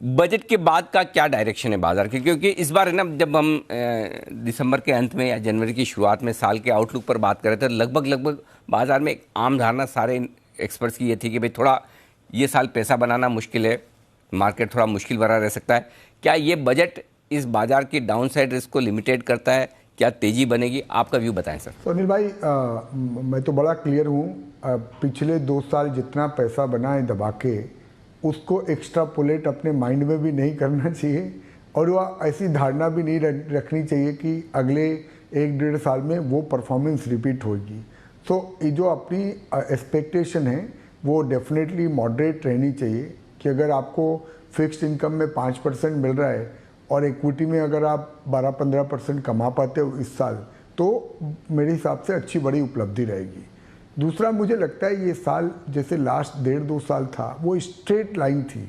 Budget के बाद का क्या डायरेक्शन है बाजार की, क्योंकि इस बार है ना, जब हम दिसंबर के अंत में या जनवरी की शुरुआत में साल के आउटलुक पर बात कर रहे थे, लगभग बाजार में एक आम धारणा सारे एक्सपर्ट्स की ये थी कि भाई थोड़ा ये साल पैसा बनाना मुश्किल है, मार्केट थोड़ा मुश्किल भरा रह सकता है। क्या ये बजट इस बाजार की डाउन साइड रिस्क को लिमिटेड करता है? क्या तेज़ी बनेगी? आपका व्यू बताएं सर। तो अनिल भाई, मैं तो बड़ा क्लियर हूँ। पिछले 2 साल जितना पैसा बना है दबा के, उसको एक्स्ट्रापोलेट अपने माइंड में भी नहीं करना चाहिए, और वह ऐसी धारणा भी नहीं रखनी चाहिए कि अगले 1-1.5 साल में वो परफॉर्मेंस रिपीट होगी। तो ये जो अपनी एक्सपेक्टेशन है वो डेफिनेटली मॉडरेट रहनी चाहिए कि अगर आपको फिक्स्ड इनकम में 5% मिल रहा है और इक्विटी में अगर आप 12-15% कमा पाते हो इस साल, तो मेरे हिसाब से अच्छी बड़ी उपलब्धि रहेगी। दूसरा, मुझे लगता है ये साल जैसे लास्ट 1.5-2 साल था वो स्ट्रेट लाइन थी।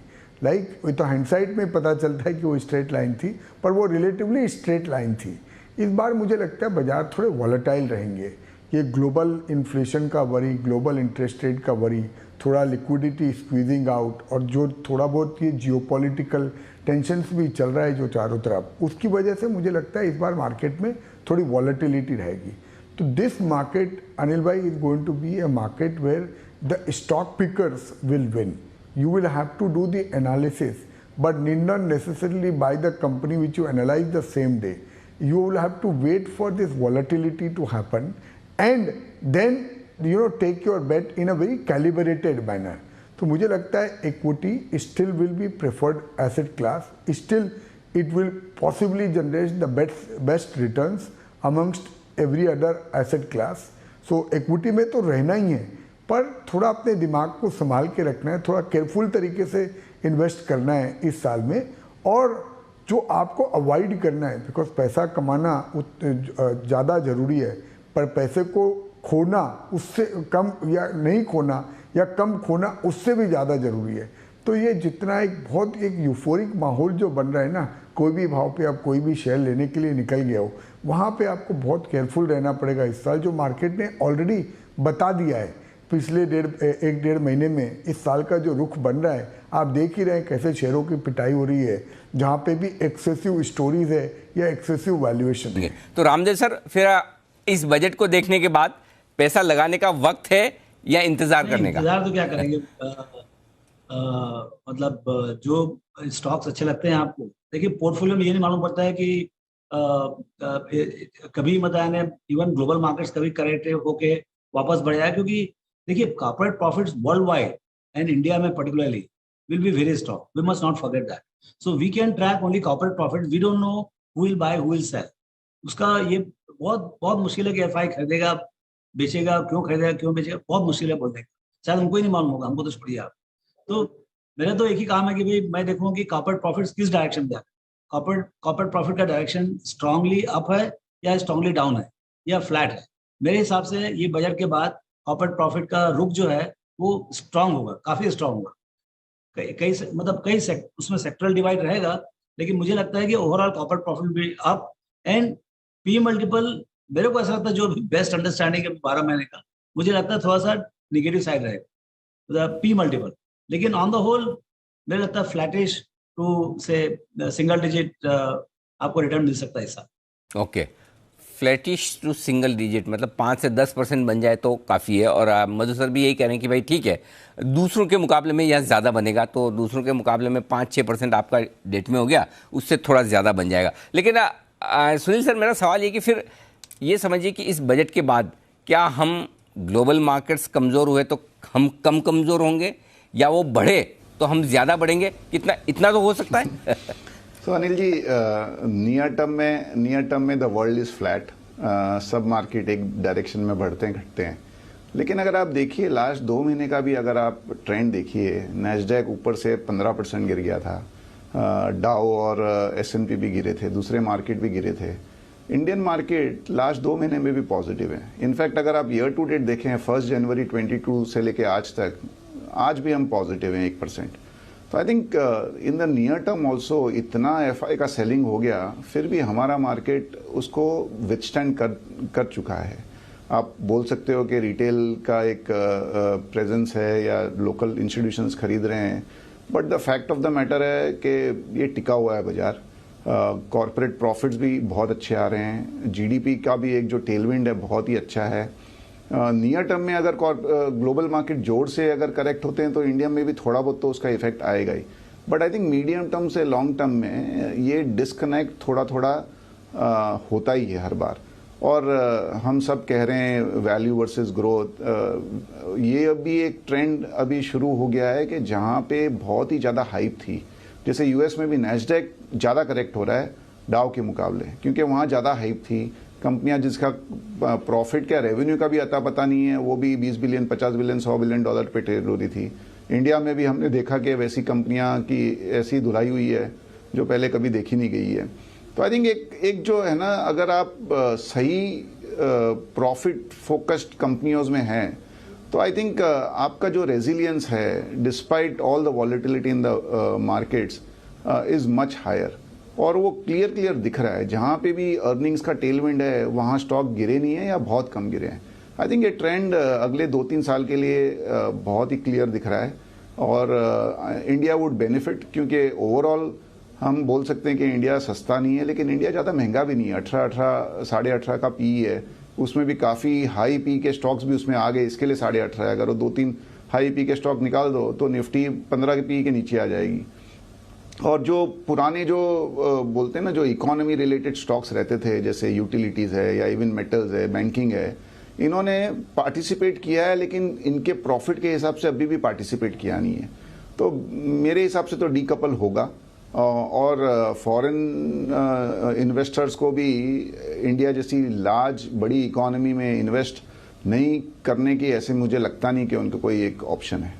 वो तो हाइंडसाइट में पता चलता है कि वो स्ट्रेट लाइन थी, पर वो रिलेटिवली स्ट्रेट लाइन थी। इस बार मुझे लगता है बाजार थोड़े वॉलेटाइल रहेंगे। ये ग्लोबल इन्फ्लेशन का वरी, ग्लोबल इंटरेस्ट रेट का वरी, थोड़ा लिक्विडिटी स्क्वीजिंग आउट, और जो थोड़ा बहुत ये जियोपॉलिटिकल टेंशन्स भी चल रहा है जो चारों तरफ, उसकी वजह से मुझे लगता है इस बार मार्केट में थोड़ी वॉलेटिलिटी रहेगी। तो दिस मार्केट, अनिल भाई, is going to be a market where the stock pickers will win. You will have to do the analysis, but need not necessarily buy the company which you analyze the same day. You will have to wait for this volatility to happen, and then take your bet in a very calibrated manner. तो मुझे लगता है equity still will be preferred asset class. Still it will possibly generate the best returns amongst every other asset class. So equity में तो रहना ही है, पर थोड़ा अपने दिमाग को संभाल के रखना है, थोड़ा केयरफुल तरीके से इन्वेस्ट करना है इस साल में। और जो आपको अवॉइड करना है, बिकॉज पैसा कमाना ज़्यादा ज़रूरी है, पर पैसे को खोना उससे कम, या नहीं खोना या कम खोना उससे भी ज़्यादा ज़रूरी है। तो ये जितना एक यूफोरिक माहौल जो बन रहा है ना, कोई भी भाव पे आप कोई भी शेयर लेने के लिए निकल गया हो, वहाँ पे आपको बहुत केयरफुल रहना पड़ेगा इस साल। जो मार्केट ने ऑलरेडी बता दिया है पिछले 1-1.5 महीने में, इस साल का जो रुख बन रहा है, आप देख ही रहे हैं कैसे शेयरों की पिटाई हो रही है, जहाँ पे भी एक्सेसिव स्टोरीज है या एक्सेसिव वैल्यूएशन है। तो रामदेव सर, फिर इस बजट को देखने के बाद पैसा लगाने का वक्त है या इंतजार करने का? इंतजार तो क्या करेंगे। मतलब जो स्टॉक्स अच्छे लगते हैं आपको, देखिए पोर्टफोलियो में ये नहीं मालूम पड़ता है कि कभी मतलब इवन ग्लोबल मार्केट्स कभी करेक्टिव होके वापस बढ़ जाए, क्योंकि देखिए corporate profits worldwide and India में particularly will be very strong. We must not forget that. So we can track only corporate profit. We don't know who will buy, who will sell. उसका ये बहुत बहुत मुश्किल है कि FI खरीदेगा, बेचेगा, क्यों खरीदेगा, क्यों बेचेगा, बहुत मुश्किल है बोलने का. शायद उनको ही नहीं मालूम होगा, हमको तो छोड़िए आप. तो मेरा तो एक ही काम है कि भाई मैं देखूँ कि कॉर्पोरेट प्रॉफिट्स किस डायरेक्शन में है. कॉर्पोरेट प्रॉफिट का डायरेक्शन स्ट्रांगली अप है या स्ट्रांगली डाउन है या फ्लैट है. मेरे हिसाब से ये बजट के बाद कॉर्पोरेट प्रॉफिट का रुख जो है वो स्ट्रांग होगा, काफी स्ट्रांग होगा. कई उसमें सेक्टरल डिवाइड रहेगा, लेकिन मुझे लगता है कि ओवरऑल कॉर्पोरेट प्रॉफिट भी अप. एंड पी मल्टीपल, मेरे को ऐसा लगता है जो बेस्ट अंडरस्टैंडिंग है 12 महीने का, मुझे लगता है थोड़ा सा निगेटिव साइड रहेगा पी मल्टीपल. लेकिन ऑन द होल मेरे लगता है फ्लैटिश टू से सिंगल डिजिट आपको रिटर्न मिल सकता है इस साल. Okay, flattish to single digit मतलब 5 से 10% बन जाए तो काफ़ी है. और मधु सर भी यही कह रहे हैं कि भाई ठीक है, दूसरों के मुकाबले में यह ज़्यादा बनेगा, तो दूसरों के मुकाबले में 5-6% आपका डेट में हो गया, उससे थोड़ा ज़्यादा बन जाएगा. लेकिन सुनील सर, मेरा सवाल ये कि फिर ये समझिए कि इस बजट के बाद क्या हम ग्लोबल मार्केट्स कमज़ोर हुए तो हम कम कमज़ोर होंगे, या वो बढ़े तो हम ज़्यादा बढ़ेंगे? इतना तो हो सकता है. तो अनिल जी, नियर टर्म में द वर्ल्ड इज़ फ्लैट. सब मार्केट एक डायरेक्शन में बढ़ते हैं, घटते हैं. लेकिन अगर आप देखिए लास्ट 2 महीने का भी अगर आप ट्रेंड देखिए, नैस्डैक ऊपर से 15% गिर गया था, डाउ और S&P भी गिरे थे, दूसरे मार्केट भी गिरे थे. इंडियन मार्केट लास्ट 2 महीने में भी पॉजिटिव है. इनफैक्ट अगर आप ईयर टू डेट देखें 1 जनवरी 2022 से लेके आज तक, आज भी हम पॉजिटिव हैं 1%. तो I think in the near term also इतना एफआई का सेलिंग हो गया, फिर भी हमारा मार्केट उसको विथस्टैंड कर चुका है. आप बोल सकते हो कि रिटेल का एक प्रेजेंस है या लोकल इंस्टीट्यूशंस खरीद रहे हैं, but the fact of the matter है कि ये टिका हुआ है बाजार। कॉरपोरेट प्रॉफिट्स भी बहुत अच्छे आ रहे हैं, जीडीपी का भी एक जो टेलविंड है बहुत ही अच्छा है। नियर टर्म में अगर ग्लोबल मार्केट जोर से अगर करेक्ट होते हैं तो इंडिया में भी थोड़ा बहुत तो उसका इफेक्ट आएगा ही, but I think medium term से लॉन्ग टर्म में ये डिस्कनेक्ट थोड़ा थोड़ा होता ही है हर बार। और हम सब कह रहे हैं वैल्यू वर्सेस ग्रोथ, ये अभी एक ट्रेंड अभी शुरू हो गया है कि जहाँ पे बहुत ही ज़्यादा हाइप थी, जैसे यूएस में भी नैस्डैक ज़्यादा करेक्ट हो रहा है डाउ के मुकाबले, क्योंकि वहाँ ज़्यादा हाइप थी। कंपनियां जिसका प्रॉफिट क्या रेवेन्यू का भी अता पता नहीं है, वो भी 20 बिलियन 50 बिलियन $100 बिलियन पे ट्रेड हो रही थी। इंडिया में भी हमने देखा कि वैसी कंपनियां की ऐसी धुलाई हुई है जो पहले कभी देखी नहीं गई है। तो आई थिंक एक जो है ना, अगर आप सही प्रॉफिट फोकस्ड कंपनियों में हैं तो आई थिंक आपका जो रेजिलियंस है despite all the volatility in the markets is much higher, और वो क्लियर दिख रहा है। जहाँ पे भी अर्निंग्स का टेलविंड है वहाँ स्टॉक गिरे नहीं है या बहुत कम गिरे हैं। आई थिंक ये ट्रेंड अगले 2-3 साल के लिए बहुत ही क्लियर दिख रहा है, और इंडिया वुड बेनिफिट, क्योंकि ओवरऑल हम बोल सकते हैं कि इंडिया सस्ता नहीं है, लेकिन इंडिया ज़्यादा महंगा भी नहीं है। 18 साढ़े 18 का पी है, उसमें भी काफ़ी हाई पी के स्टॉक्स भी उसमें आ गए, इसके लिए 18.5 है। अगर वो 2-3 हाई पी के स्टॉक निकाल दो तो निफ्टी 15 के पी के नीचे आ जाएगी। और जो पुराने जो बोलते हैं ना, जो इकोनॉमी रिलेटेड स्टॉक्स रहते थे, जैसे यूटिलिटीज़ है या इवन मेटल्स है, बैंकिंग है, इन्होंने पार्टिसिपेट किया है, लेकिन इनके प्रॉफिट के हिसाब से अभी भी पार्टिसिपेट किया नहीं है। तो मेरे हिसाब से तो डीकपल होगा, और फॉरेन इन्वेस्टर्स को भी इंडिया जैसी लार्ज बड़ी इकोनॉमी में इन्वेस्ट नहीं करने की ऐसे मुझे लगता नहीं कि उनको कोई एक ऑप्शन है।